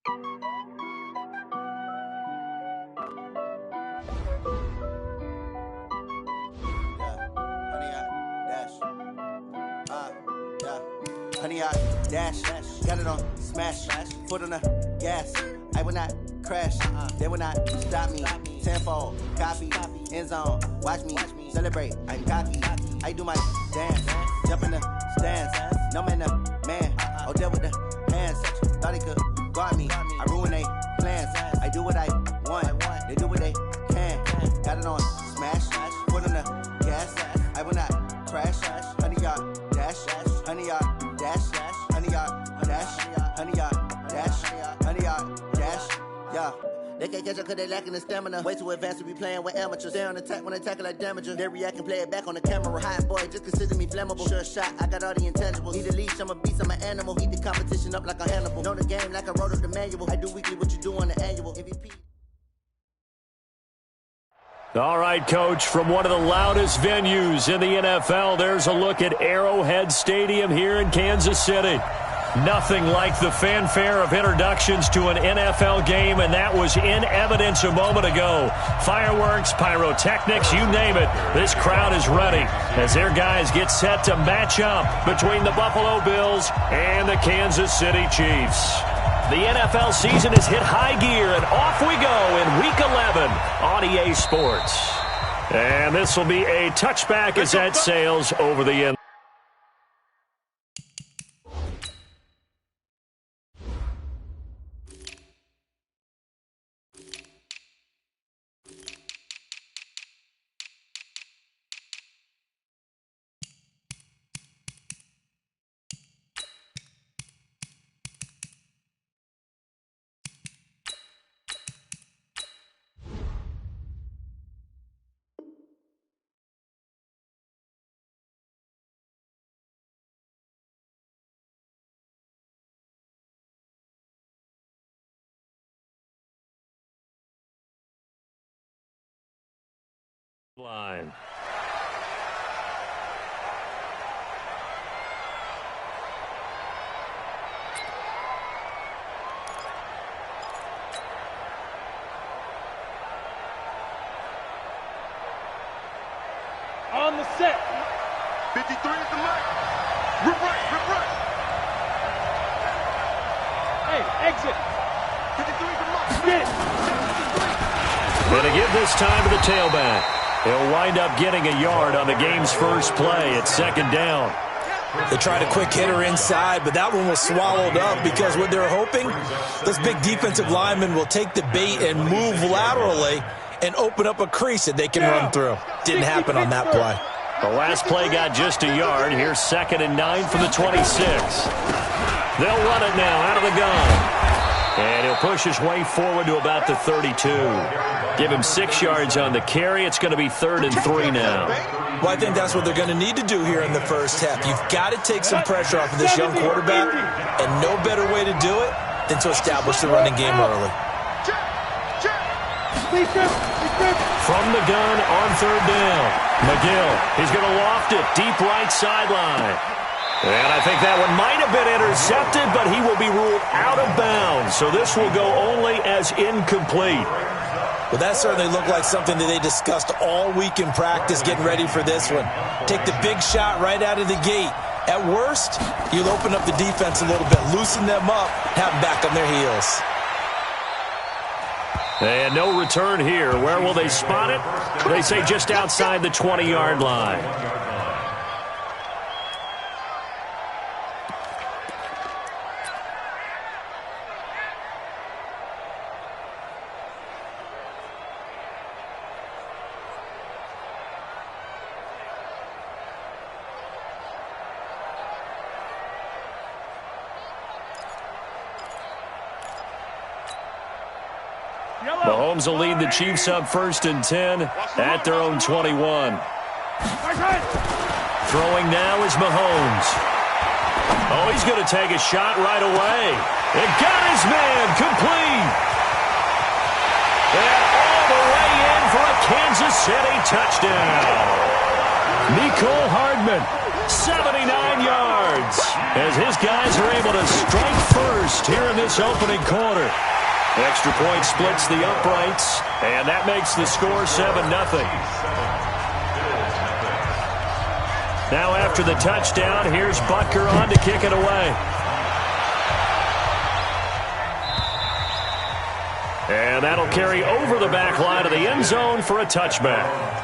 Honey, I dash, got it on smash, foot on the gas. I will not crash, they will not stop me. Tenfold, copy, end zone, watch me celebrate. I'm cocky, I do my dance, jump in the stands. No man, man, oh deal with the hands. Thought he could guard me, I ruin they plans. I do what I want, they do what they can. Got it on smash, foot on the gas. I will not crash, honey, y'all dash, honey, y'all dash, honey, y'all dash, honey, y'all dash, honey, y'all dash, yeah. They can't catch up cause they lacking the stamina. Way too advanced to be playing with amateurs. Stay on attack when I tackle like damager. They react and play it back on the camera. Hot boy, just consider me flammable. Sure shot, I got all the intangibles. Need a leash, I'm a beast, I'm an animal. Heat the competition up like a Hannibal. Know the game like I wrote up the manual. I do weekly what you do on the annual. MVP. All right, Coach, from one of the loudest venues in the NFL, there's a look at Arrowhead Stadium here in Kansas City. Nothing like the fanfare of introductions to an NFL game, and that was in evidence a moment ago. Fireworks, pyrotechnics, you name it. This crowd is ready as their guys get set to match up between the Buffalo Bills and the Kansas City Chiefs. The NFL season has hit high gear, and off we go in Week 11 on EA Sports. And this will be a touchback as that sails over the end. Line. On the set. 53 is the left. Rip right. Hey, exit. 53 is the left. Spin. And to give this time to the tailback. He'll wind up getting a yard on the game's first play at second down. They tried a quick hitter inside, but that one was swallowed up because what they're hoping, those big defensive linemen will take the bait and move laterally and open up a crease that they can run through. Didn't happen on that play. The last play got just a yard. Here's 2nd and 9 from the 26. They'll run it now out of the gun. And he'll push his way forward to about the 32. Give him 6 yards on the carry. It's going to be 3rd and 3 now. Well, I think that's what they're going to need to do here in the first half. You've got to take some pressure off of this young quarterback, and no better way to do it than to establish the running game early. From the gun on 3rd down. McGill, he's going to loft it deep right sideline. And I think that one might have been intercepted, but he will be ruled out of bounds. So this will go only as incomplete. Well, that certainly looked like something that they discussed all week in practice getting ready for this one. Take the big shot right out of the gate. At worst, you'll open up the defense a little bit, loosen them up, have them back on their heels. And no return here. Where will they spot it? They say just outside the 20-yard line. Mahomes will lead the Chiefs up 1st and 10 at their own 21. Throwing now is Mahomes. Oh, he's going to take a shot right away. And got his man complete. And all the way in for a Kansas City touchdown. Nicole Hardman, 79 yards, as his guys are able to strike first here in this this opening quarter. Extra point splits the uprights, and that makes the score 7-0. Now after the touchdown, here's Butker on to kick it away. And that'll carry over the back line of the end zone for a touchback.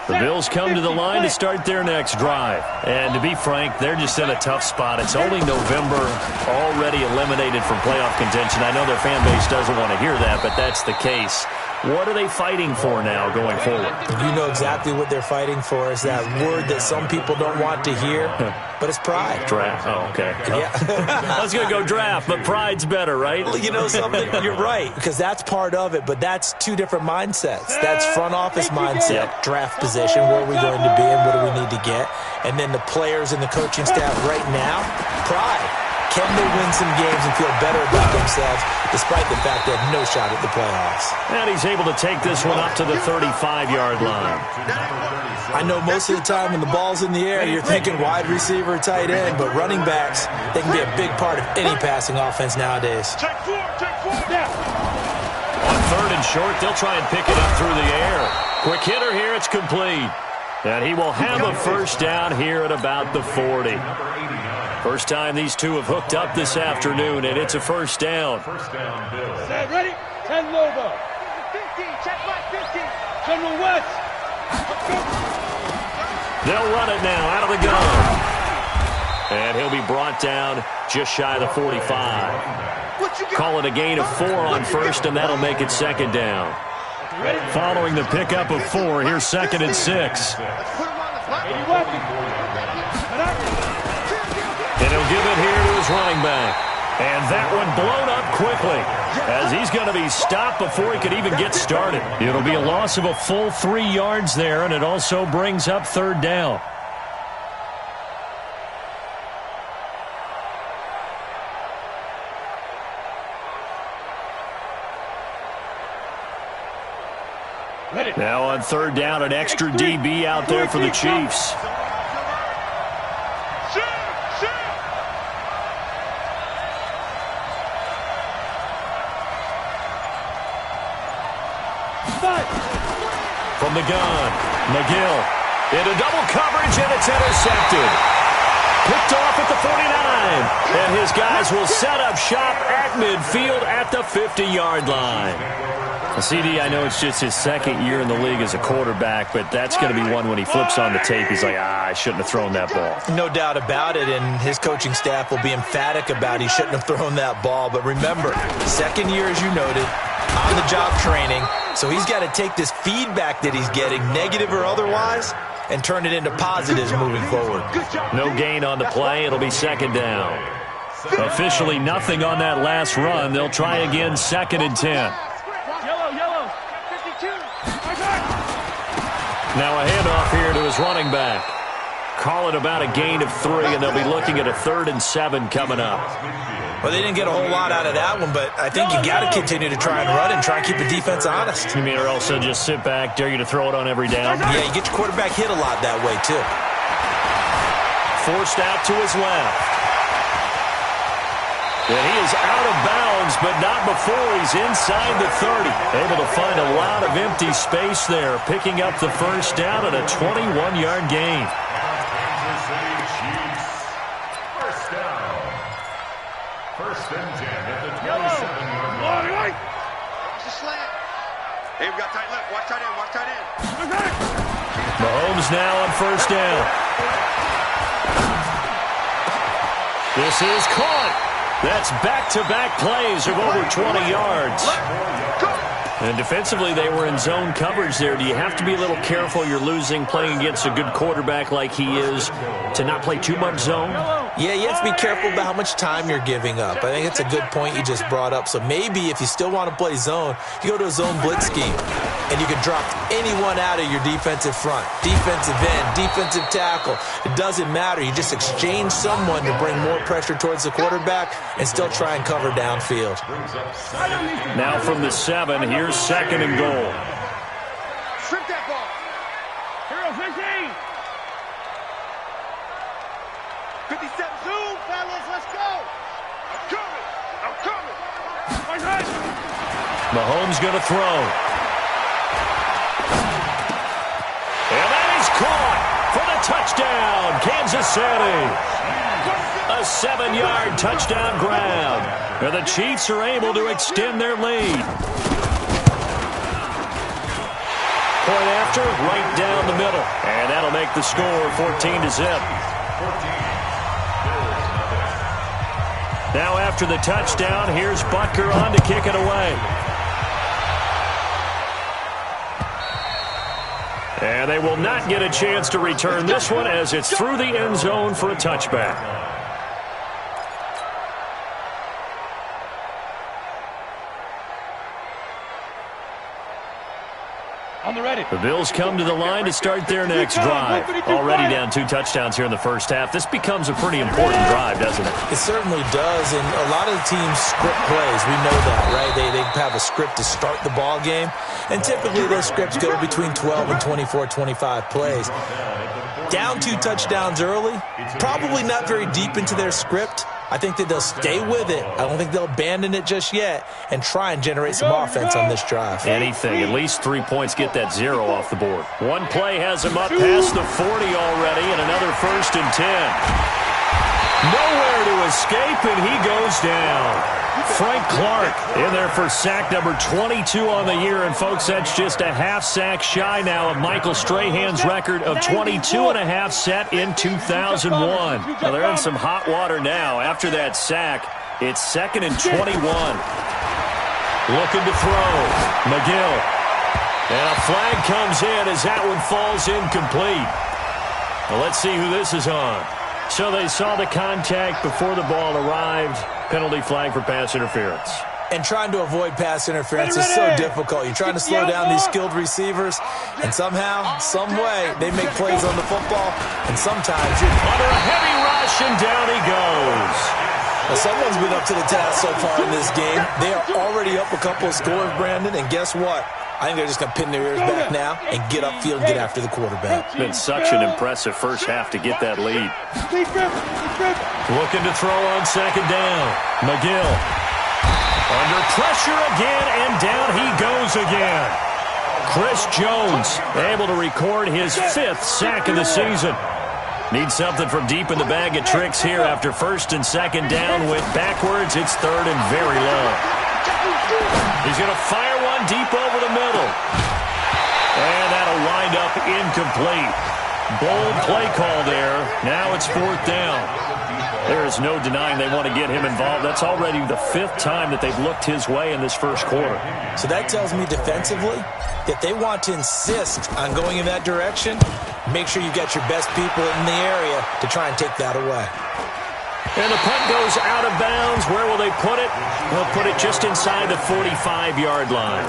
The Bills come to the line to start their next drive. And to be frank, they're just in a tough spot. It's only November, already eliminated from playoff contention. I know their fan base doesn't want to hear that, but that's the case. What are they fighting for now going forward? You know exactly what they're fighting for. Is that word that some people don't want to hear, but it's pride. Draft. Oh, okay. Yeah. I was going to go draft, but pride's better, right? Well, you know something? You're right, because that's part of it, but that's two different mindsets. That's front office mindset, draft position, where are we going to be and what do we need to get? And then the players and the coaching staff right now, pride. Can they win some games and feel better about themselves despite the fact they have no shot at the playoffs? And he's able to take this one up to the 35-yard line. I know most of the time when the ball's in the air, you're thinking wide receiver, tight end, but running backs, they can be a big part of any passing offense nowadays. Check four now. On third and short, they'll try and pick it up through the air. Quick hitter here, it's complete. And he will have a first down here at about the 40. First time these two have hooked up this afternoon, and it's a first down. Set, ready? 10 Lobo. 15, check back 15. General West. They'll run it now out of the gun. And he'll be brought down just shy of the 45. Call it a gain of 4 on first, and that'll make it second down. Following the pickup of 4, here's 2nd and 6. And he'll give it here to his running back. And that one blown up quickly as he's going to be stopped before he could even get started. It'll be a loss of a full 3 yards there, and it also brings up third down. Now on third down, an extra DB out there for the Chiefs. From the gun, McGill into double coverage, and it's intercepted. Picked off at the 49, and his guys will set up shop at midfield at the 50-yard line. CD, I know it's just his second year in the league as a quarterback, but that's going to be one when he flips on the tape. He's like, I shouldn't have thrown that ball. No doubt about it, and his coaching staff will be emphatic about he shouldn't have thrown that ball. But remember, second year, as you noted, on-the-job training, so he's got to take this feedback that he's getting, negative or otherwise, and turn it into positives moving forward. No gain on the play. It'll be second down. Officially nothing on that last run. They'll try again, 2nd and 10. Now a handoff here to his running back. Call it about a gain of 3, and they'll be looking at a 3rd and 7 coming up. Well, they didn't get a whole lot out of that one, but I think you got to continue to try and run and try and keep the defense honest. You mean, or else they'll just sit back, dare you to throw it on every down? Yeah, you get your quarterback hit a lot that way, too. Forced out to his left. And he is out of bounds, but not before he's inside the 30. Able to find a lot of empty space there, picking up the first down at a 21-yard gain. First and 10 at the 27-yard line. Hey, we got tight left. Watch tight end. Watch tight end. Mahomes now on first down. This is caught. That's back-to-back plays of over 20 yards. And defensively, they were in zone coverage there. Do you have to be a little careful? You're losing, playing against a good quarterback like he is, to not play too much zone? Yeah, you have to be careful about how much time you're giving up. I think it's a good point you just brought up. So maybe if you still want to play zone, you go to a zone blitz scheme. and you can drop anyone out of your defensive front, defensive end, defensive tackle. It doesn't matter. You just exchange someone to bring more pressure towards the quarterback and still try and cover downfield. Now from the 7, here's 2nd and goal. Strip that ball. Hero 15. 57. Zoom, fellas. Let's go. I'm coming. I'm coming. Right. Mahomes going to throw. And that is caught for the touchdown, Kansas City. A 7-yard touchdown grab. And the Chiefs are able to extend their lead. Point after, right down the middle. And that'll make the score 14-0. Now after the touchdown, here's Butker on to kick it away. And they will not get a chance to return this one as it's through the end zone for a touchback. The Bills come to the line to start their next drive. Already down 2 touchdowns here in the first half. This becomes a pretty important drive, doesn't it? It certainly does, and a lot of the teams script plays. We know that, right? They have a script to start the ball game, and typically those scripts go between 12 and 24, 25 plays. Down 2 touchdowns early, probably not very deep into their script. I think that they'll stay with it. I don't think they'll abandon it just yet and try and generate some offense on this drive. Anything. At least 3 points get that 0 off the board. One play has him up past the 40 already, and another 1st and 10. Nowhere to escape, and he goes down. Frank Clark in there for sack number 22 on the year. And, folks, that's just a half sack shy now of Michael Strahan's record of 22.5 set in 2001. Now, they're in some hot water now. After that sack, it's 2nd and 21. Looking to throw. McGill. And a flag comes in as that one falls incomplete. Well, let's see who this is on. So they saw the contact before the ball arrived. Penalty flag for pass interference. And trying to avoid pass interference is so difficult. You're trying to slow down these skilled receivers, and somehow, some way, they make plays on the football, and sometimes you're under a heavy rush, and down he goes. Well, someone's been up to the task so far in this game. They are already up a couple of scores, Brandon, and guess what? I think they're just going to pin their ears back now and get upfield and get after the quarterback. It's been such an impressive first half to get that lead. Looking to throw on 2nd down. McGill. Under pressure again, and down he goes again. Chris Jones able to record his 5th sack of the season. Needs something from deep in the bag of tricks here after 1st and 2nd down. Went backwards. It's 3rd and very low. He's going to fire one deep over the middle. And that'll wind up incomplete. Bold play call there. Now it's 4th down. There is no denying they want to get him involved. That's already the 5th time that they've looked his way in this first quarter. So that tells me defensively that they want to insist on going in that direction. Make sure you get your best people in the area to try and take that away. And the punt goes out of bounds. Where will they put it? They'll put it just inside the 45-yard line.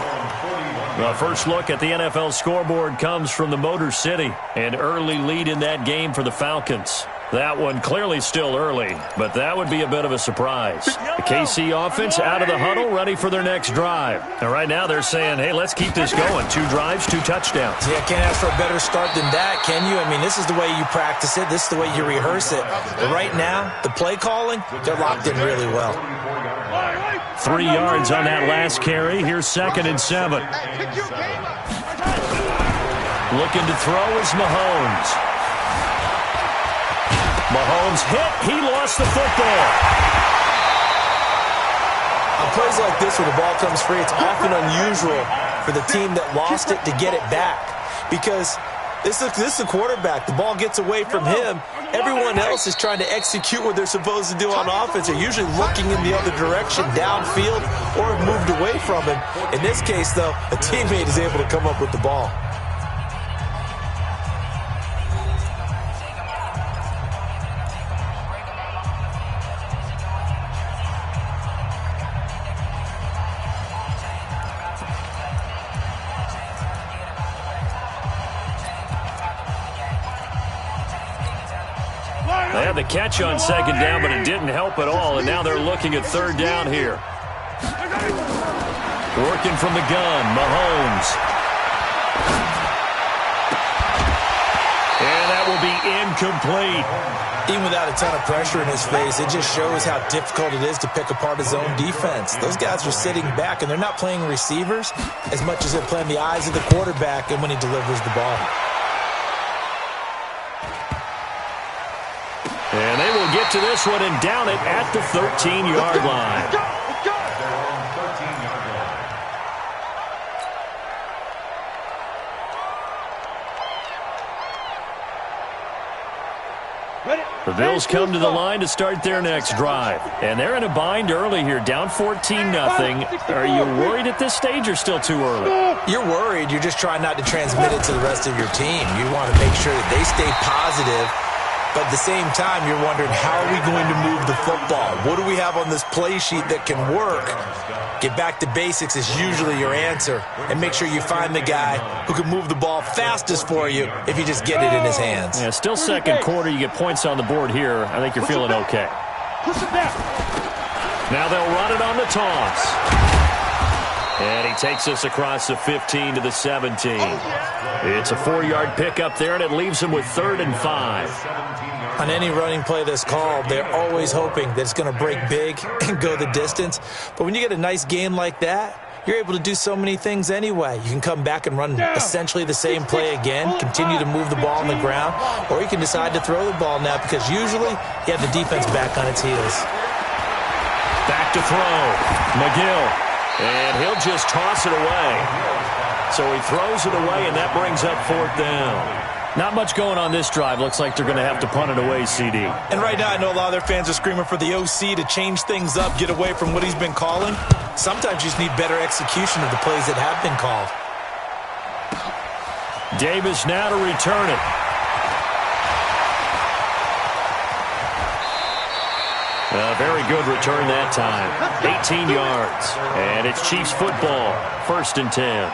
The first look at the NFL scoreboard comes from the Motor City. An early lead in that game for the Falcons. That one clearly still early, but that would be a bit of a surprise. The KC offense out of the huddle, ready for their next drive. And right now they're saying, hey, let's keep this going. 2 drives, 2 touchdowns. Yeah, can't ask for a better start than that, can you? I mean, this is the way you practice it. This is the way you rehearse it. But right now, the play calling, they're locked in really well. 3 yards on that last carry. Here's 2nd and 7. Looking to throw is Mahomes. Mahomes hit. He lost the football. On plays like this where the ball comes free, it's often unusual for the team that lost it to get it back. Because this is a quarterback. The ball gets away from him. Everyone else is trying to execute what they're supposed to do on offense. They're usually looking in the other direction, downfield, or have moved away from him. In this case, though, a teammate is able to come up with the ball. had the catch on second down, but it didn't help at all, and now they're looking at third down here. Working from the gun, Mahomes. And that will be incomplete. Even without a ton of pressure in his face, it just shows how difficult it is to pick apart his own defense. Those guys are sitting back, and they're not playing receivers as much as they're playing the eyes of the quarterback and when he delivers the ball. And they will get to this one and down it at the 13-yard line. The Bills come to the line to start their next drive. And they're in a bind early here, down 14-0. Are you worried at this stage or still too early? You're worried. You're just trying not to transmit it to the rest of your team. You want to make sure that they stay positive. But at the same time, you're wondering, how are we going to move the football? What do we have on this play sheet that can work? Get back to basics is usually your answer. And make sure you find the guy who can move the ball fastest for you if you just get it in his hands. Yeah, still second quarter. You get points on the board here. I think you're feeling okay. Now they'll run it on the toss. And he takes us across the 15 to the 17. It's a 4-yard pickup there, and it leaves him with 3rd and 5. On any running play that's called, they're always hoping that it's going to break big and go the distance. But when you get a nice game like that, you're able to do so many things anyway. You can come back and run essentially the same play again, continue to move the ball on the ground, or you can decide to throw the ball now because usually you have the defense back on its heels. Back to throw. McGill. And he'll just toss it away. So he throws it away, and that brings up 4th down. Not much going on this drive. Looks like they're going to have to punt it away, CD. And right now I know a lot of their fans are screaming for the OC to change things up, get away from what he's been calling. Sometimes you just need better execution of the plays that have been called. Davis now to return it. A very good return that time. 18 yards. And it's Chiefs football. 1st and 10.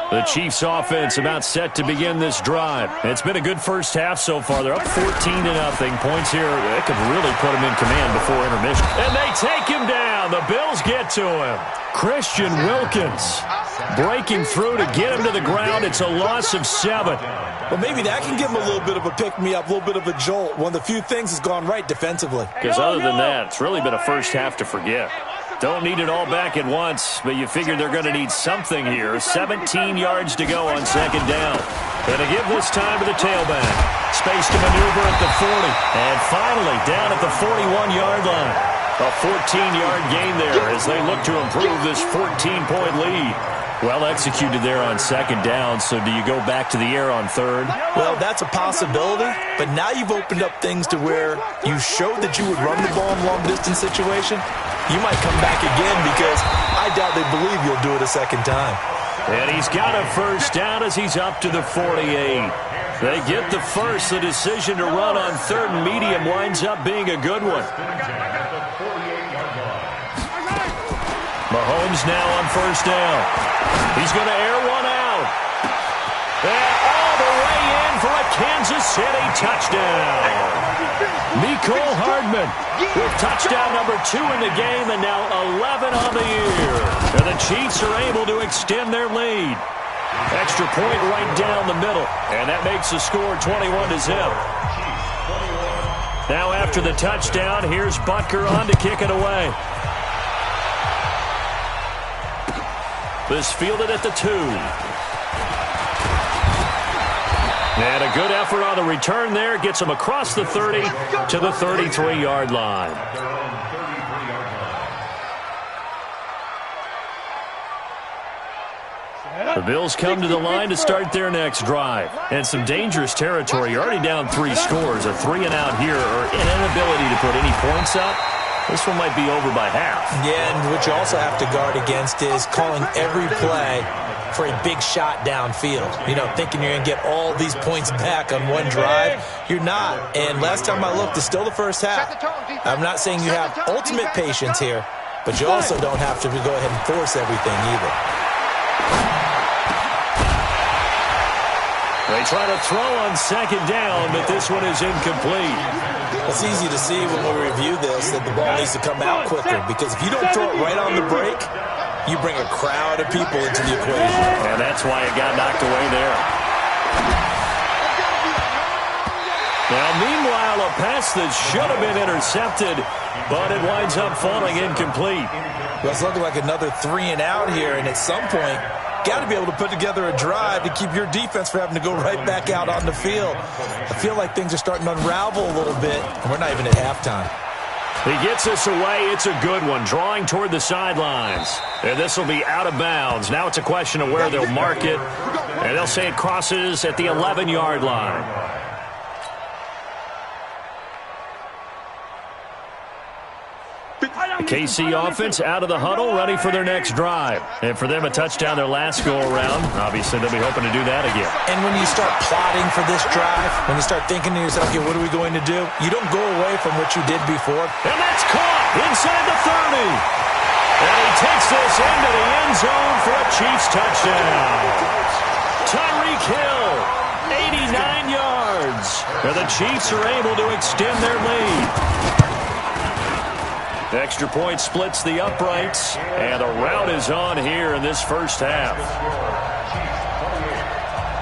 The Chiefs offense about set to begin this drive. It's been a good first half so far. They're up 14-0. Points here. They could really put him in command before intermission. And they take him down. The Bills get to him. Christian Wilkins breaking through to get him to the ground. It's a loss of 7. Well, maybe that can give him a little bit of a pick-me-up, a little bit of a jolt. One of the few things has gone right defensively. Because other than that, it's really been a first half to forget. Don't need it all back at once, but you figure they're going to need something here. 17 yards to go on 2nd down. And to give this time to the tailback. Space to maneuver at the 40. And finally down at the 41-yard line. A 14-yard gain there as they look to improve this 14-point lead. Well executed there on 2nd down, so do you go back to the air on 3rd? Well, that's a possibility, but now you've opened up things to where you showed that you would run the ball in long-distance situation. You might come back again because I doubt they believe you'll do it a 2nd time. And he's got a 1st down as he's up to the 48. They get the first. The decision to run on 3rd and medium winds up being a good one. Mahomes now on 1st down. He's going to air one out. And all the way in for a Kansas City touchdown. Mecole Hardman with touchdown number 2 in the game and now 11 on the year. And the Chiefs are able to extend their lead. Extra point right down the middle. And that makes the score 21-0. Now after the touchdown, here's Butker on to kick it away. This fielded at the 2. And a good effort on the return there. Gets him across the 30 to the 33-yard line. The Bills come to the line to start their next drive. And some dangerous territory. You're already down 3 scores. A 3-and-out here or an inability to put any points up This one might be over by half. Yeah, and what you also have to guard against is calling every play for a big shot downfield. You know, thinking you're going to get all these points back on one drive. You're not. And last time I looked, it's still the first half. I'm not saying you have ultimate patience here, but you also don't have to go ahead and force everything either. They try to throw on second down, but this one is incomplete. It's easy to see when we review this that the ball needs to come out quicker, because if you don't throw it right on the break, you bring a crowd of people into the equation. And that's why it got knocked away there. Now, meanwhile, a pass that should have been intercepted, but it winds up falling incomplete. Well, it's looking like another 3 and out here, and at some point, got to be able to put together a drive to keep your defense from having to go right back out on the field. I feel like things are starting to unravel a little bit, and we're not even at halftime. He gets us away. It's a good one, drawing toward the sidelines. And this will be out of bounds. Now it's a question of where they'll mark it, and they'll say it crosses at the 11-yard line. The KC offense out of the huddle, ready for their next drive. And for them, a touchdown their last go-around. Obviously, they'll be hoping to do that again. And when you start plotting for this drive, when you start thinking to yourself, okay, what are we going to do? You don't go away from what you did before. And that's caught inside the 30. And he takes this into the end zone for a Chiefs touchdown. Tyreek Hill, 89 yards. And the Chiefs are able to extend their lead. The extra point splits the uprights, and the rout is on here in this first half.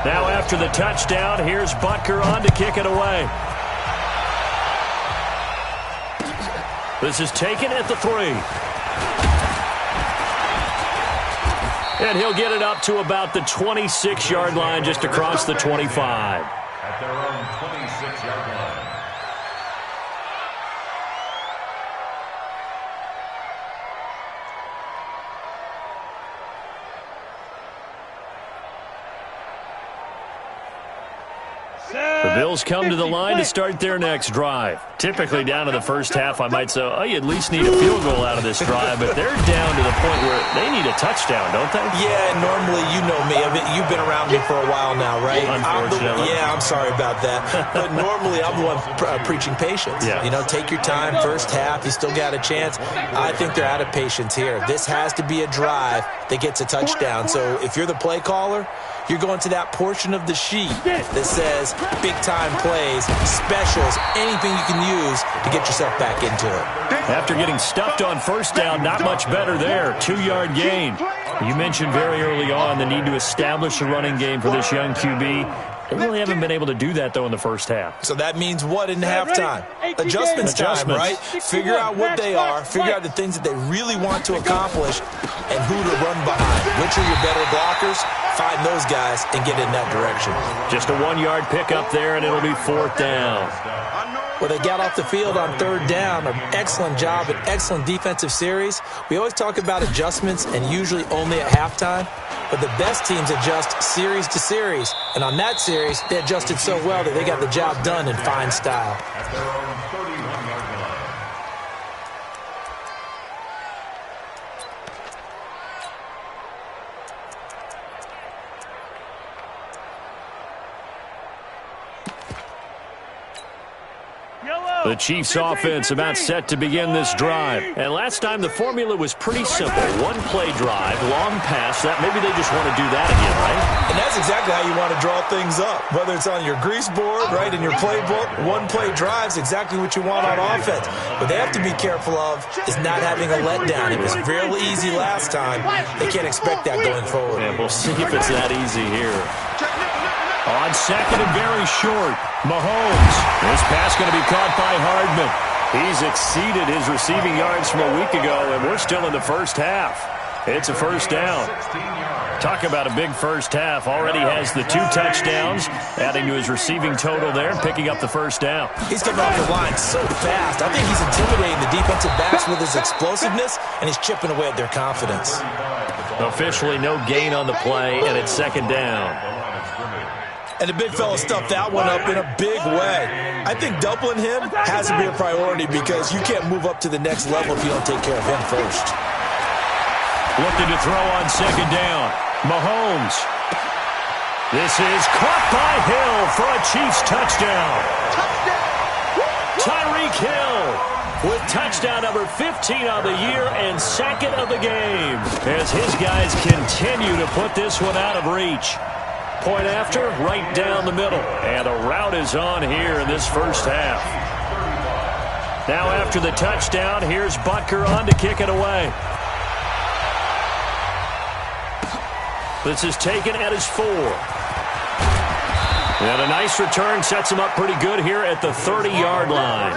Now after the touchdown, here's Butker on to kick it away. This is taken at the 3. And he'll get it up to about the 26-yard line, just across the 25. At their own 26-yard line. The Bills come to the line to start their next drive. Typically down to the first half, I might say, oh, you at least need a field goal out of this drive, but they're down to the point where they need a touchdown, don't they? Yeah, normally, you know me. I mean, you've been around me for a while now, right? Unfortunately. I'm sorry about that. But normally, I'm the one preaching patience. Yeah. You know, take your time, first half, you still got a chance. I think they're out of patience here. This has to be a drive that gets a touchdown. So if you're the play caller, you're going to that portion of the sheet that says big-time plays, specials, anything you can use to get yourself back into it. After getting stuffed on first down, not much better there. 2-yard gain. You mentioned very early on the need to establish a running game for this young QB. They really haven't been able to do that, though, in the first half. So that means what in halftime? Adjustments time, right? Figure out what they are, figure out the things that they really want to accomplish, and who to run behind. Which are your better blockers? Find those guys and get in that direction. Just a 1-yard pickup there, and it'll be 4th down. Well, they got off the field on 3rd down. An excellent job, an excellent defensive series. We always talk about adjustments and usually only at halftime. But the best teams adjust series to series. And on that series, they adjusted so well that they got the job done in fine style. At their own 31-yard line. The Chiefs offense about set to begin this drive. And last time the formula was pretty simple. 1-play drive, long pass. That maybe they just want to do that again, right? And that's exactly how you want to draw things up. Whether it's on your grease board, right, in your playbook, 1-play drive is exactly what you want on offense. What they have to be careful of is not having a letdown. It was real easy last time. They can't expect that going forward. Yeah, we'll see if it's that easy here. On second and very short, Mahomes. This pass going to be caught by Hardman. He's exceeded his receiving yards from a week ago, and we're still in the first half. It's a first down. Talk about a big first half. Already has the 2 touchdowns, adding to his receiving total there and picking up the first down. He's coming off the line so fast. I think he's intimidating the defensive backs with his explosiveness, and he's chipping away at their confidence. Officially no gain on the play, and it's 2nd down. And the big fella stuffed that one up in a big way. I think doubling him has to be a priority because you can't move up to the next level if you don't take care of him first. Looking to throw on second down. Mahomes. This is caught by Hill for a Chiefs touchdown. Tyreek Hill with touchdown number 15 on the year and second of the game as his guys continue to put this one out of reach. Point after, right down the middle. And the route is on here in this first half. Now after the touchdown, here's Butker on to kick it away. This is taken at his 4. And a nice return sets him up pretty good here at the 30-yard line.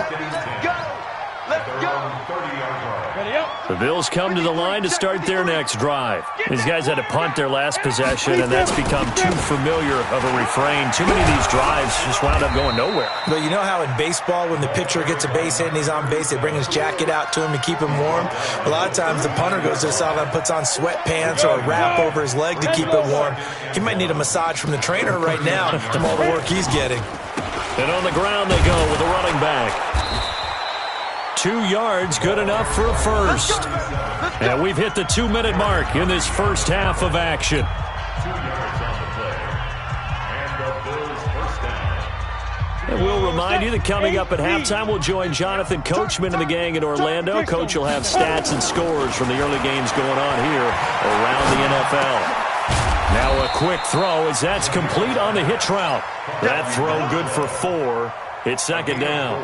The Bills come to the line to start their next drive. These guys had to punt their last possession, and that's become too familiar of a refrain. Too many of these drives just wound up going nowhere. But you know how in baseball, when the pitcher gets a base hit and he's on base, they bring his jacket out to him to keep him warm? A lot of times the punter goes to the sideline and puts on sweatpants or a wrap over his leg to keep it warm. He might need a massage from the trainer right now from all the work he's getting. And on the ground they go with a running back. 2 yards, good enough for a first. And we've hit the 2-minute mark in this first half of action. 2 yards on the play. And the Bills first down. And we'll remind you that coming up at halftime, we'll join Jonathan Coachman and the gang in Orlando. Coach will have stats and scores from the early games going on here around the NFL. Now a quick throw as that's complete on the hitch route. That throw good for 4. It's second down.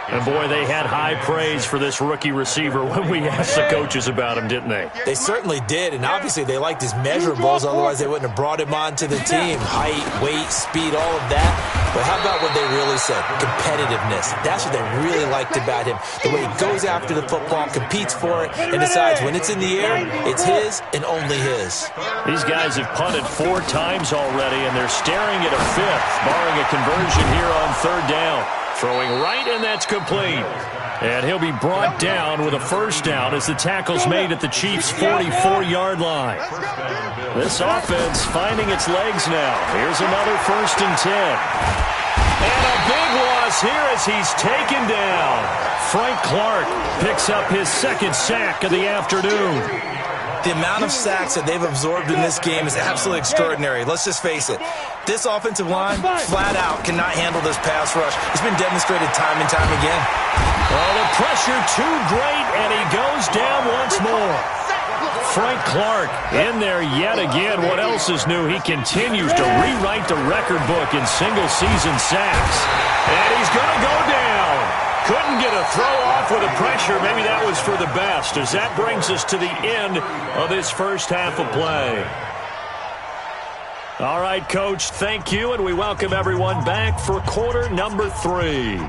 And, boy, they had high praise for this rookie receiver when we asked the coaches about him, didn't they? They certainly did, and obviously they liked his measurables, otherwise they wouldn't have brought him onto the team. Height, weight, speed, all of that. But how about what they really said? Competitiveness. That's what they really liked about him. The way he goes after the football, competes for it, and decides when it's in the air, it's his and only his. These guys have punted 4 times already, and they're staring at a 5th, barring a conversion here on third down. Throwing right, and that's complete. And he'll be brought down with a first down as the tackle's made at the Chiefs' 44-yard line. This offense finding its legs now. Here's another 1st and 10. And a big loss here as he's taken down. Frank Clark picks up his 2nd sack of the afternoon. The amount of sacks that they've absorbed in this game is absolutely extraordinary. Let's just face it. This offensive line, flat out, cannot handle this pass rush. It's been demonstrated time and time again. Well, the pressure too great, and he goes down once more. Frank Clark in there yet again. What else is new? He continues to rewrite the record book in single-season sacks. And he's going to go down. Couldn't get a throw off with the pressure. Maybe that was for the best, as that brings us to the end of this first half of play. All right, Coach, thank you, and we welcome everyone back for quarter number 3.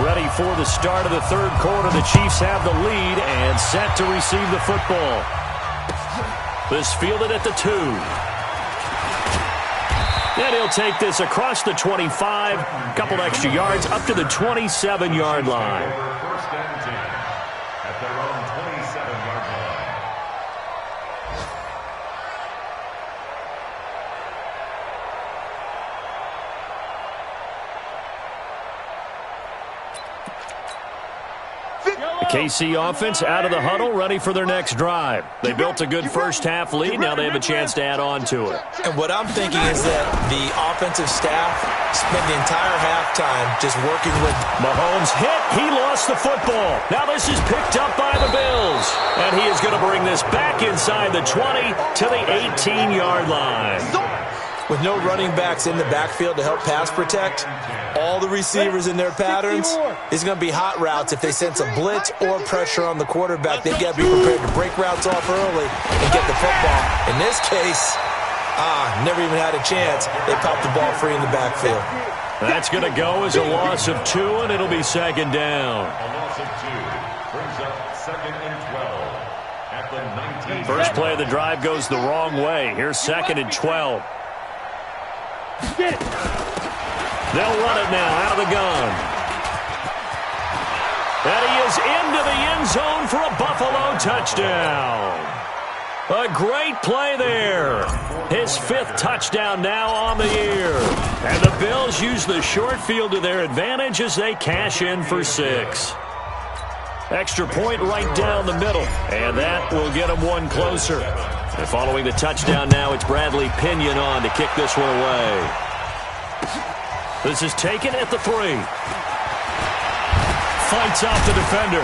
Ready for the start of the third quarter. The Chiefs have the lead and set to receive the football. This fielded at the 2. And he'll take this across the 25, a couple extra yards, up to the 27-yard line. First and 10 at their own 27-yard line. The KC offense out of the huddle, ready for their next drive. They built a good first-half lead. Now they have a chance to add on to it. And what I'm thinking is that the offensive staff spent the entire halftime just working with Mahomes hit. He lost the football. Now this is picked up by the Bills. And he is going to bring this back inside the 20 to the 18-yard line. With no running backs in the backfield to help pass protect, all the receivers in their patterns, it's going to be hot routes. If they sense a blitz or pressure on the quarterback, they've got to be prepared to break routes off early and get the football. In this case, never even had a chance. They popped the ball free in the backfield. That's going to go as a loss of 2, and it'll be second down. A loss of 2 brings up 2nd and 12 at the 19. First play of the drive goes the wrong way. Here's 2nd and 12. They'll run it now out of the gun. And he is into the end zone for a Buffalo touchdown. A great play there. His 5th touchdown now on the year. And the Bills use the short field to their advantage as they cash in for 6. Extra point right down the middle. And that will get them one closer. And following the touchdown now, it's Bradley Pinion on to kick this one away. This is taken at the 3. Fights off the defender.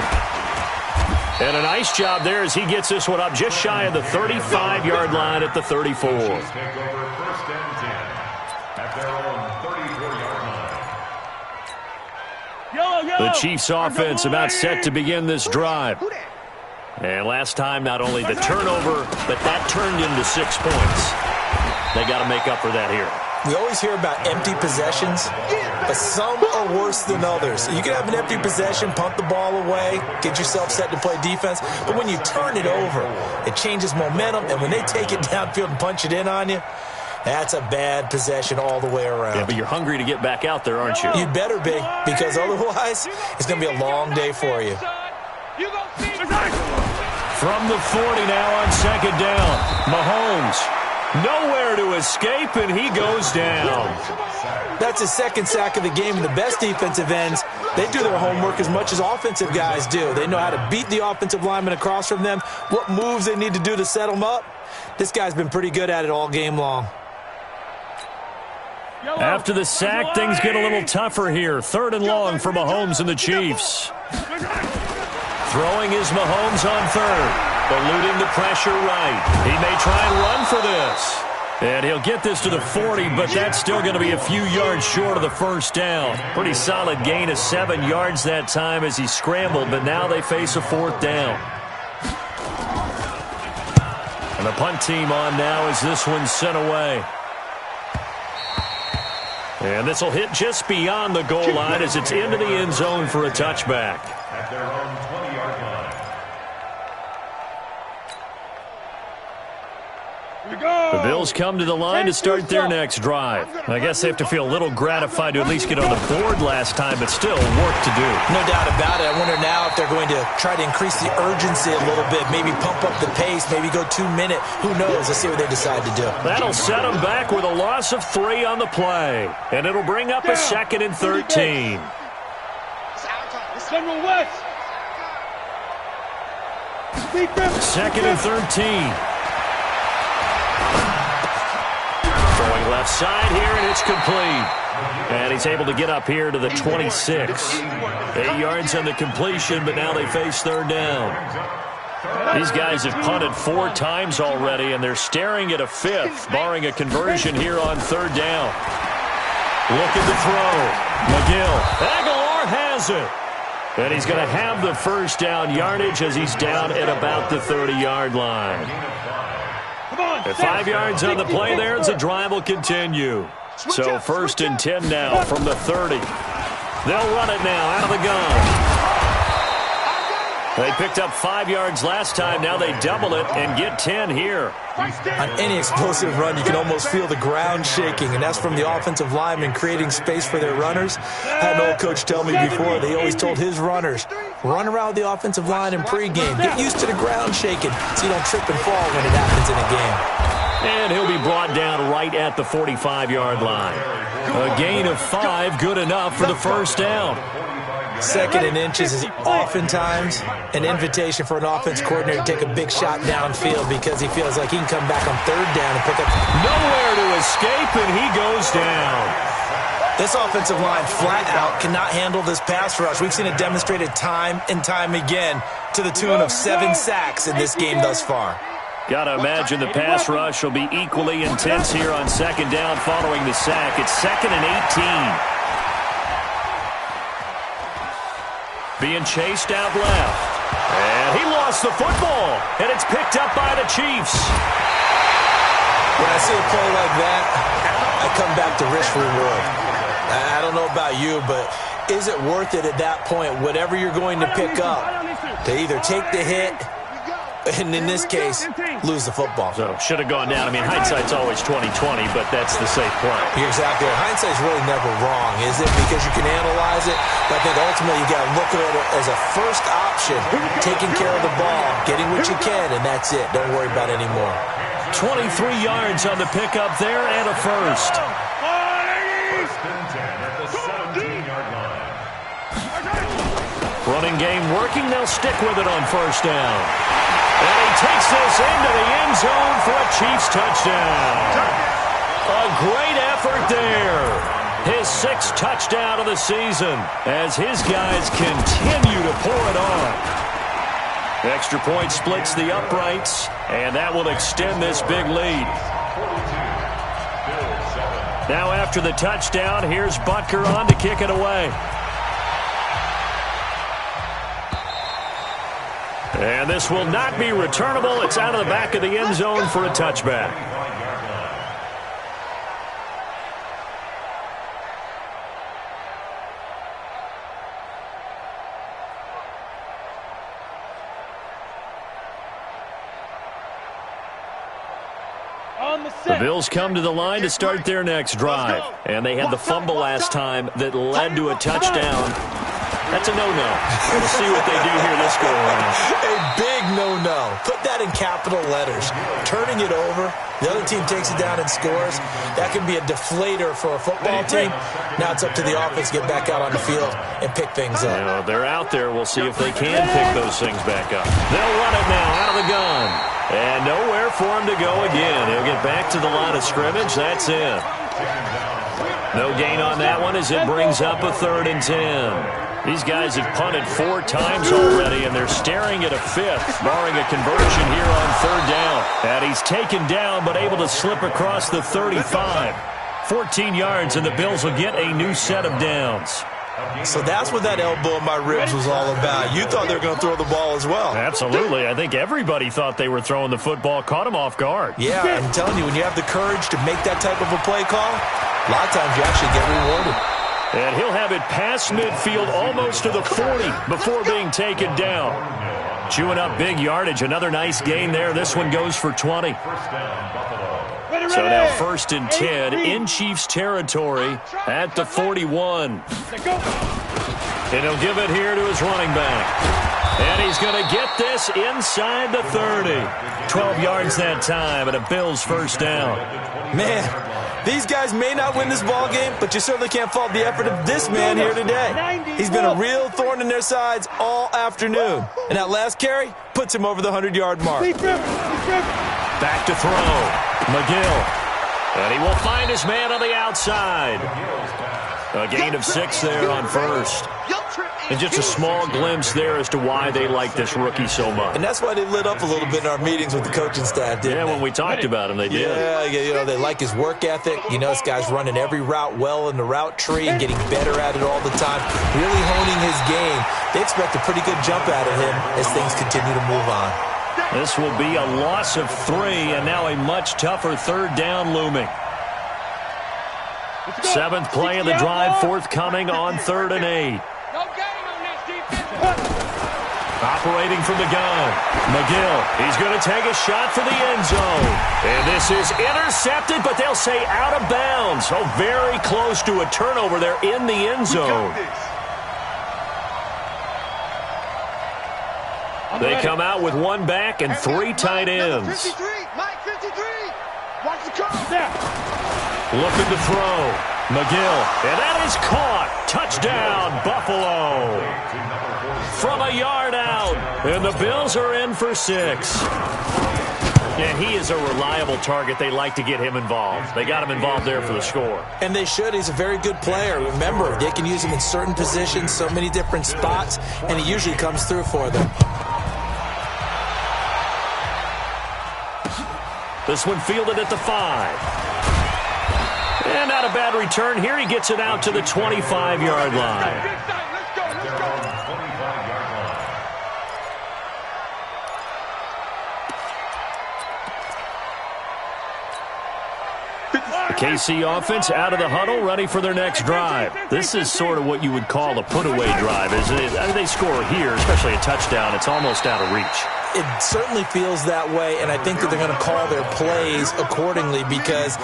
And a nice job there as he gets this one up just shy of the 35-yard line at the 34. Take over 1st and 10 at their own 34-yard line. The Chiefs offense about set to begin this drive. And last time, not only the turnover, but that turned into 6 points. They got to make up for that here. We always hear about empty possessions, but some are worse than others. You can have an empty possession, punt the ball away, get yourself set to play defense, but when you turn it over, it changes momentum, and when they take it downfield and punch it in on you, that's a bad possession all the way around. Yeah, but you're hungry to get back out there, aren't you? You'd better be, because otherwise, it's going to be a long day for you. From the 40 now on 2nd down, Mahomes. Nowhere to escape, and he goes down. That's his 2nd sack of the game, and the best defensive ends, they do their homework as much as offensive guys do. They know how to beat the offensive lineman across from them, what moves they need to do to set them up. This guy's been pretty good at it all game long. After the sack, things get a little tougher here. 3rd and long for Mahomes and the Chiefs. Throwing is Mahomes on 3rd. Eluding the pressure right. He may try and run for this. And he'll get this to the 40, but that's still going to be a few yards short of the 1st down. Pretty solid gain of 7 yards that time as he scrambled, but now they face a 4th down. And the punt team on now as this one's sent away. And this will hit just beyond the goal line as it's into the end zone for a touchback. At their own 20-yard line. The Bills come to the line to start their next drive. I guess they have to feel a little gratified to at least get on the board last time, but still work to do. No doubt about it. I wonder now if they're going to try to increase the urgency a little bit, maybe pump up the pace, maybe go 2-minute. Who knows? Let's see what they decide to do. That'll set them back with a loss of 3 on the play, and it'll bring up a 2nd and 13. General West. 2nd and 13. Throwing left side here, and it's complete. And he's able to get up here to the 26. 8 yards on the completion, but now they face 3rd down. These guys have punted 4 times already, and they're staring at a 5th, barring a conversion here on 3rd down. Looking to throw. McGill. Aguilar has it. And he's going to have the 1st down yardage as he's down at about the 30-yard line. At 5 yards on the play there, as the drive will continue. So 1st and 10 now from the 30. They'll run it now out of the gun. They picked up 5 yards last time. Now they double it and get 10 here. On any explosive run, you can almost feel the ground shaking, and that's from the offensive linemen creating space for their runners. I had an old coach tell me before, they always told his runners, run around the offensive line in pregame. Get used to the ground shaking so you don't trip and fall when it happens in a game. And he'll be brought down right at the 45-yard line. A gain of 5, good enough for the 1st down. 2nd and inches is oftentimes an invitation for an offense coordinator to take a big shot downfield because he feels like he can come back on 3rd down and pick up. Nowhere to escape, and he goes down. This offensive line flat out cannot handle this pass rush. We've seen it demonstrated time and time again to the tune of 7 sacks in this game thus far. Got to imagine the pass rush will be equally intense here on 2nd down following the sack. It's 2nd and 18. Being chased out left. And he lost the football. And it's picked up by the Chiefs. When I see a play like that, I come back to risk reward. I don't know about you, but is it worth it at that point, whatever you're going to pick up, to either take the hit And in this case, lose the football. So should have gone down. I mean, hindsight's always 20/20, but that's the safe play. You're exactly right. Hindsight's really never wrong, is it? Because you can analyze it, but I think ultimately you got to look at it as a first option, taking care of the ball, getting what you can, and that's it. Don't worry about it anymore. 23 yards on the pickup there and a first. Running game working. They'll stick with it on first down. And he takes this into the end zone for a Chiefs touchdown. A great effort there. His 6th touchdown of the season as his guys continue to pour it on. Extra point splits the uprights, and that will extend this big lead. Now after the touchdown, here's Butker on to kick it away. And this will not be returnable. It's out of the back of the end zone for a touchback. The Bills come to the line to start their next drive. And they had the fumble last time that led to a touchdown. That's a no-no. We'll see what they do here this go around. A big no-no. Put that in capital letters. Turning it over, the other team takes it down and scores. That can be a deflator for a football team. Now it's up to the offense to get back out on the field and pick things up. You know, they're out there. We'll see if they can pick those things back up. They'll run it now out of the gun. And nowhere for him to go again. He'll get back to the line of scrimmage. That's it. No gain on that one as it brings up a 3rd and 10. These guys have punted 4 times already, and they're staring at a 5th, barring a conversion here on 3rd down. And he's taken down, but able to slip across the 35. 14 yards, and the Bills will get a new set of downs. So that's what that elbow in my ribs was all about. You thought they were going to throw the ball as well. Absolutely. I think everybody thought they were throwing the football, caught him off guard. Yeah, I'm telling you, when you have the courage to make that type of a play call, a lot of times you actually get rewarded. And he'll have it past midfield almost to the 40 before being taken down. Chewing up big yardage. Another nice gain there. This one goes for 20. So now 1st and 10 in Chiefs territory at the 41. And he'll give it here to his running back. And he's going to get this inside the 30. 12 yards that time and a Bills first down. Man, these guys may not win this ball game, but you certainly can't fault the effort of this man here today. He's been a real thorn in their sides all afternoon. And that last carry puts him over the 100-yard mark. Back to throw. McGill. And he will find his man on the outside. A gain of 6 there on first. And just a small glimpse there as to why they like this rookie so much. And that's why they lit up a little bit in our meetings with the coaching staff, didn't they? When we talked about him, they did. Yeah, you know, they like his work ethic. You know, this guy's running every route well in the route tree and getting better at it all the time, really honing his game. They expect a pretty good jump out of him as things continue to move on. This will be a loss of 3, and now a much tougher 3rd down looming. 7th play of the drive forthcoming on 3rd and 8. Operating from the gun, McGill. He's going to take a shot for the end zone. And this is intercepted, but they'll say out of bounds. Oh, very close to a turnover there in the end zone. They come out with 1 back and 3 tight ends. Mike 53. Watch the call. Looking to throw. McGill, and that is caught. Touchdown, Buffalo. From a yard out, and the Bills are in for 6. And he is a reliable target. They like to get him involved. They got him involved there for the score. And they should. He's a very good player. Remember, they can use him in certain positions, so many different spots, and he usually comes through for them. This one fielded at the 5. And not a bad return here. He gets it out to the 25-yard line. The KC offense out of the huddle, ready for their next drive. This is sort of what you would call a put-away drive, isn't it? I mean, they score here, especially a touchdown. It's almost out of reach. It certainly feels that way, and I think that they're going to call their plays accordingly, because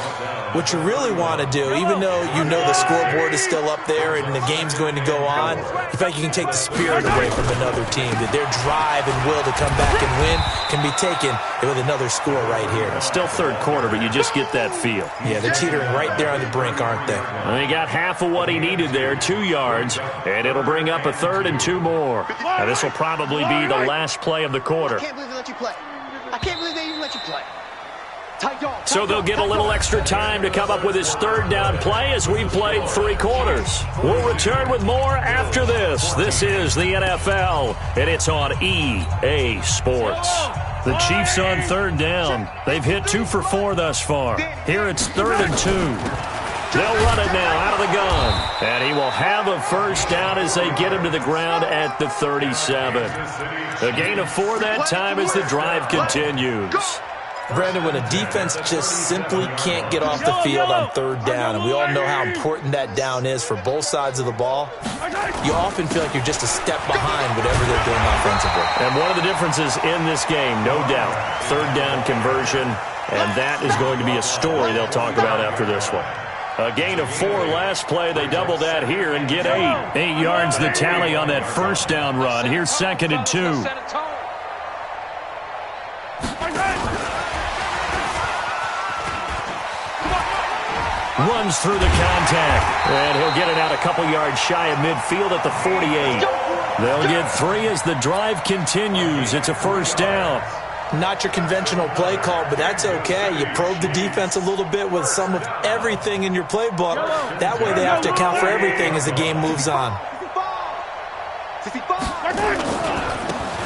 what you really want to do, even though you know the scoreboard is still up there and the game's going to go on, in fact, you can take the spirit away from another team, that their drive and will to come back and win can be taken with another score right here. Still third quarter, but you just get that feel. Yeah, they're teetering right there on the brink, aren't they? And he got half of what he needed there, 2 yards, and it'll bring up a 3rd and 2 more. Now, this will probably be the last play of the quarter. I can't believe they let you play. I can't believe they even let you play. Tight dog. So they'll get a little extra time to come up with his 3rd down play as we've played 3 quarters. We'll return with more after this. This is the NFL, and it's on EA Sports. The Chiefs on 3rd down. They've hit 2 for 4 thus far. Here it's 3rd and 2. They'll run it now out of the gun. And he will have a 1st down as they get him to the ground at the 37. A gain of 4 that time as the drive continues. Brandon, when a defense just simply can't get off the field on 3rd down, and we all know how important that down is for both sides of the ball, you often feel like you're just a step behind whatever they're doing offensively. And one of the differences in this game, no doubt, 3rd down conversion, and that is going to be a story they'll talk about after this one. A gain of 4 last play. They double that here and get 8. 8 yards the tally on that 1st down run. Here's 2nd and 2. Runs through the contact. And he'll get it out a couple yards shy of midfield at the 48. They'll get 3 as the drive continues. It's a 1st down. Not your conventional play call, but that's okay. You probe the defense a little bit with some of everything in your playbook. That way they have to account for everything as the game moves on.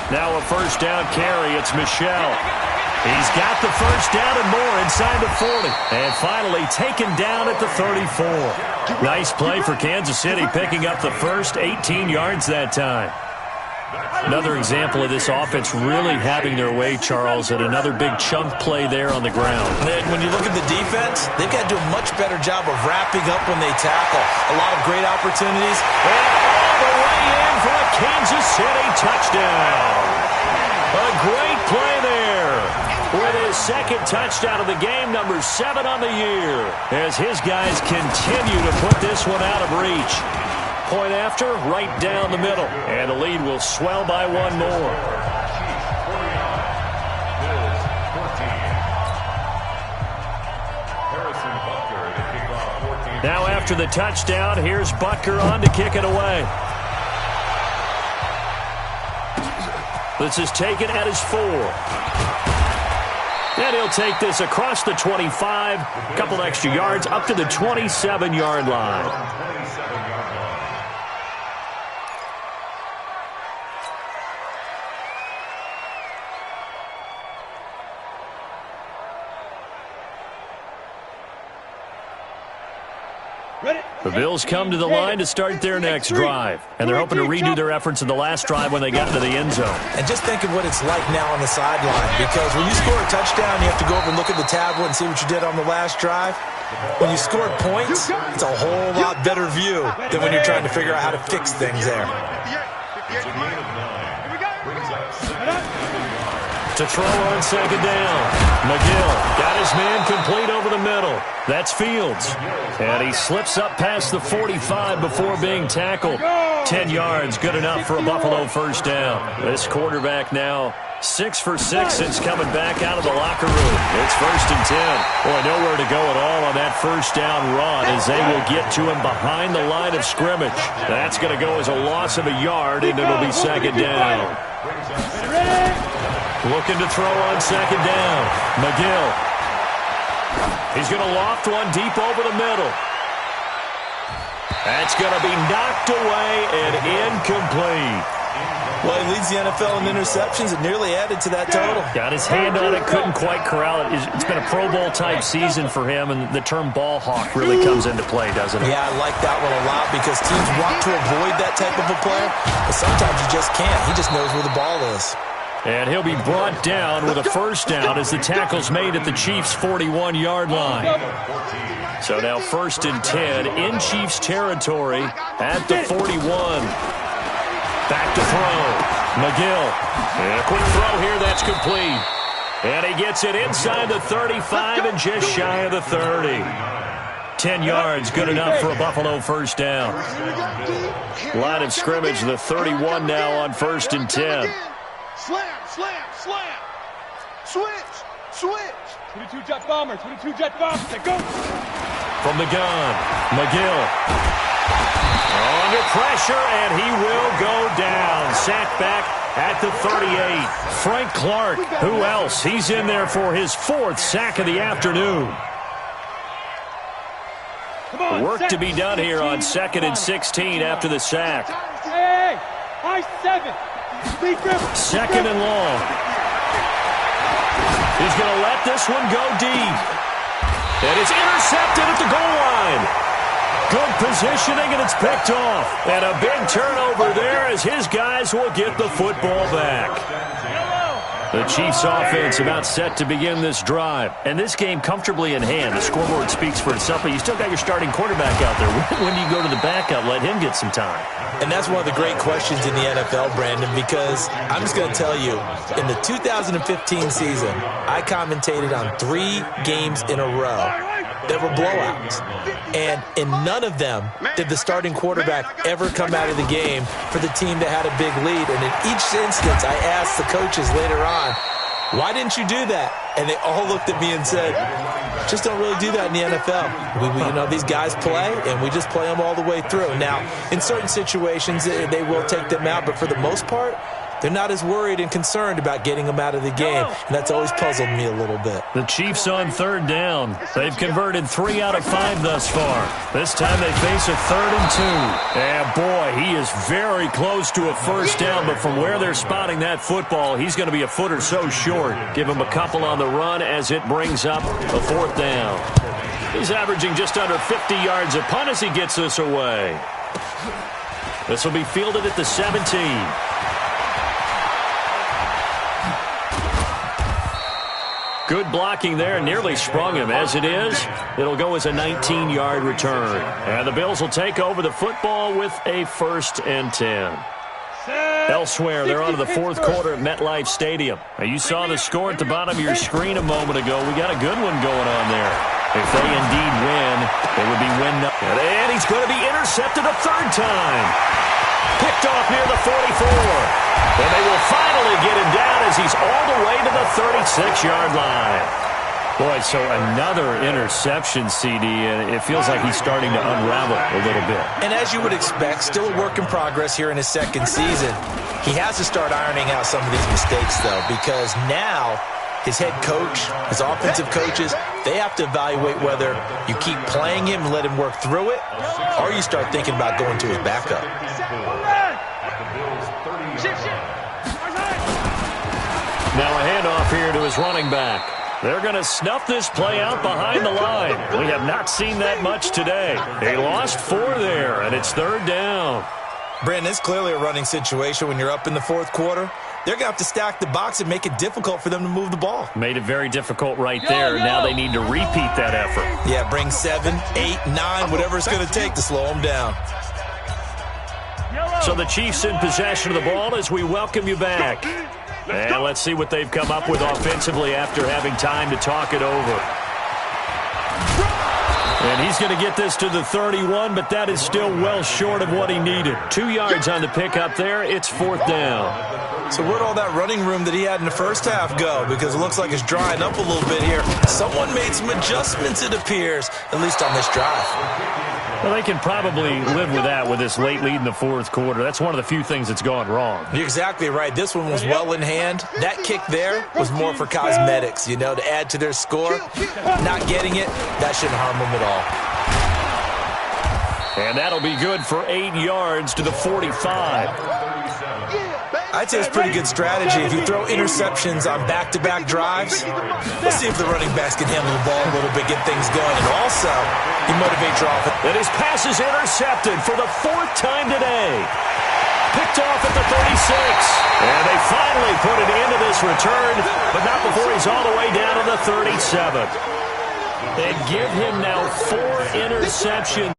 Now a 1st down carry. It's Michel. He's got the 1st down and more inside the 40. And finally taken down at the 34. Nice play for Kansas City, picking up the 1st, 18 yards that time. Another example of this offense really having their way, Charles, and another big chunk play there on the ground. And when you look at the defense, they've got to do a much better job of wrapping up when they tackle. A lot of great opportunities. And all the way in for a Kansas City touchdown. A great play there with his 2nd touchdown of the game, number 7 on the year, as his guys continue to put this one out of reach. Point after, right down the middle. And the lead will swell by 1 more. Now after the touchdown, here's Butker on to kick it away. This is taken at his 4. And he'll take this across the 25, a couple extra yards, up to the 27-yard line. The Bills come to the line to start their next drive. And they're hoping to redo their efforts in the last drive when they got into the end zone. And just think of what it's like now on the sideline. Because when you score a touchdown, you have to go over and look at the tablet and see what you did on the last drive. When you scored points, it's a whole lot better view than when you're trying to figure out how to fix things there. To throw on 2nd down. McGill got his man complete over the middle. That's Fields. And he slips up past the 45 before being tackled. 10 yards, good enough for a Buffalo 1st down. This quarterback now 6 for 6 since coming back out of the locker room. It's 1st and 10. Boy, nowhere to go at all on that 1st down run as they will get to him behind the line of scrimmage. That's going to go as a loss of a yard, and it'll be 2nd down. Looking to throw on 2nd down. McGill. He's going to loft one deep over the middle. That's going to be knocked away and incomplete. Well, he leads the NFL in interceptions. It nearly added to that total. Got his hand on it, couldn't quite corral it. It's been a Pro Bowl-type season for him, and the term ball hawk really comes into play, doesn't it? Yeah, I like that one a lot because teams want to avoid that type of a player, but sometimes you just can't. He just knows where the ball is. And he'll be brought down with a 1st down as the tackle's made at the Chiefs' 41-yard line. So now 1st and 10 in Chiefs territory at the 41. Back to throw. McGill. And a quick throw here, that's complete. And he gets it inside the 35 and just shy of the 30. 10 yards, good enough for a Buffalo first down. Line of scrimmage, the 31 now on 1st and 10. Slam, slam, slam. Switch, switch. 22 jet bombers, 22 jet bombers. They go. From the gun, McGill. Under pressure, and he will go down. Sacked back at the 38. Frank Clark, who else? He's in there for his 4th sack of the afternoon. Work to be done here on 2nd and 16 after the sack. Hey, high 7. 2nd and long. He's going to let this one go deep. And it's intercepted at the goal line. Good positioning, and it's picked off. And a big turnover there as his guys will get the football back. The Chiefs offense about set to begin this drive. And this game comfortably in hand. The scoreboard speaks for itself, but you still got your starting quarterback out there. When do you go to the backup? Let him get some time. And that's one of the great questions in the NFL, Brandon, because I'm just going to tell you, in the 2015 season, I commentated on 3 games in a row that were blowouts. And in none of them did the starting quarterback ever come out of the game for the team that had a big lead. And in each instance, I asked the coaches later on, why didn't you do that? And they all looked at me and said, just don't really do that in the NFL. These guys play, and we just play them all the way through. Now, in certain situations, they will take them out, but for the most part, they're not as worried and concerned about getting them out of the game, and that's always puzzled me a little bit. The Chiefs on 3rd down. They've converted 3 out of 5 thus far. This time they face a 3rd and 2. And boy, he is very close to a first down, but from where they're spotting that football, he's going to be a foot or so short. Give him a couple on the run as it brings up a 4th down. He's averaging just under 50 yards a punt as he gets this away. This will be fielded at the 17. Good blocking there, nearly sprung him. As it is, it'll go as a 19-yard return. And the Bills will take over the football with a 1st and 10. Elsewhere, they're on to the 4th quarter at MetLife Stadium. Now, you saw the score at the bottom of your screen a moment ago. We got a good one going on there. If they indeed win, it would be win. And he's going to be intercepted a 3rd time. Picked off near the 44. And they will finally get him down as he's all the way to the 36-yard line. Boy, so another interception, CD, and it feels like he's starting to unravel a little bit. And as you would expect, still a work in progress here in his 2nd season. He has to start ironing out some of these mistakes, though, because now his head coach, his offensive coaches, they have to evaluate whether you keep playing him and let him work through it, or you start thinking about going to his backup. Now a handoff here to his running back. They're going to snuff this play out behind the line. We have not seen that much today. They lost 4 there, and it's 3rd down. Brandon, it's clearly a running situation when you're up in the 4th quarter. They're going to have to stack the box and make it difficult for them to move the ball. Made it very difficult right there. Now they need to repeat that effort. Yeah, bring 7, 8, 9, whatever it's going to take to slow them down. So the Chiefs in possession of the ball as we welcome you back. And let's see what they've come up with offensively after having time to talk it over. And he's going to get this to the 31, but that is still well short of what he needed. 2 yards on the pickup there. It's 4th down. So where'd all that running room that he had in the first half go? Because it looks like it's drying up a little bit here. Someone made some adjustments, it appears, at least on this drive. Well, they can probably live with that with this late lead in the 4th quarter. That's one of the few things that's gone wrong. You're exactly right. This one was well in hand. That kick there was more for cosmetics, to add to their score. Not getting it, that shouldn't harm them at all. And that'll be good for 8 yards to the 45. I'd say it's pretty good strategy. If you throw interceptions on back-to-back drives, let's see if the running backs can handle the ball a little bit, get things going. And also, you motivate your offense. And his pass is intercepted for the 4th time today. Picked off at the 36. And they finally put it into this return, but not before he's all the way down to the 37. They give him now 4 interceptions.